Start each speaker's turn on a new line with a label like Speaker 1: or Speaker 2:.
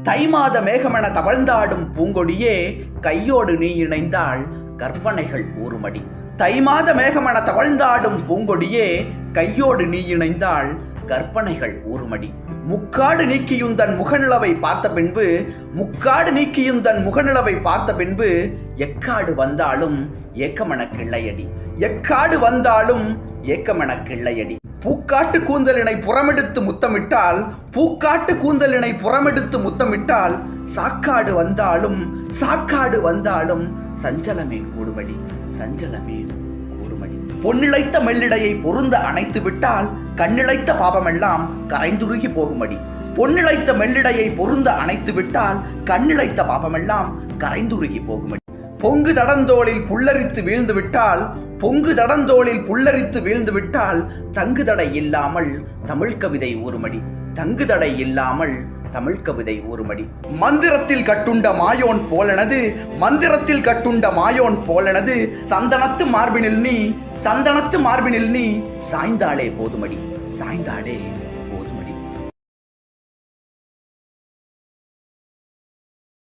Speaker 1: தை மாத மேகமென தவழ்ந்தாடும் பூங்கொடியே கையோடு நீ இணைந்தால் கற்பனைகள் ஊறுமடி. தை மாத மேகமென தவழ்ந்தாடும் பூங்கொடியே கையோடு நீ இணைந்தால் கற்பனைகள் ஊறுமடி. முக்காடு நீக்கியுந்தன் முகநிலவை பார்த்த பின்பு முக்காடு நீக்கியுந்தன் முகநிலவை பார்த்த பின்பு எக்காடு வந்தாலும் ஏக்கமென கிள்ளையடி. எக்காடு வந்தாலும் ஏக்கமென கிள்ளையடி. பூக்காட்டு கூந்தலினை புறமெடுத்து முத்தமிட்டால் பூக்காட்டு கூந்தலினை புறமெடுத்து முத்தமிட்டால் சாக்காடு வந்தாலும் சாக்காடு வந்தாலும் சஞ்சலமே கூடுமடி. சஞ்சலமே கூடுமடி. பொன்னிழைத்த மெல்லிடையை பொருந்த அணைத்து விட்டால் கண்ணிழைத்த பாபமெல்லாம் கரைந்துருகி போகுமடி. பொன்னிழைத்த மெல்லிடையை பொருந்த அணைத்து விட்டால் கண்ணிழைத்த பாபமெல்லாம் கரைந்துருகி போகுமடி. பொங்கு தடந்தோளில் புல்லரித்து வீழ்ந்து விட்டால் பொங்கு தடந்தோளில் புல்லரித்து வீழ்ந்து விட்டால் தங்குதடை இல்லாமல் தமிழ் கவிதை ஊறுமடி. தங்குதடை இல்லாமல் தமிழ் கவிதை ஊறுமடி. மந்திரத்தில் கட்டுண்ட மாயோன் போலனது மந்திரத்தில் கட்டுண்ட மாயோன் போலனது சந்தனத்து மார்பினில் நீ சந்தனத்து மார்பினில் நீ சாய்ந்தாளே போதுமடி. சாய்ந்தாளே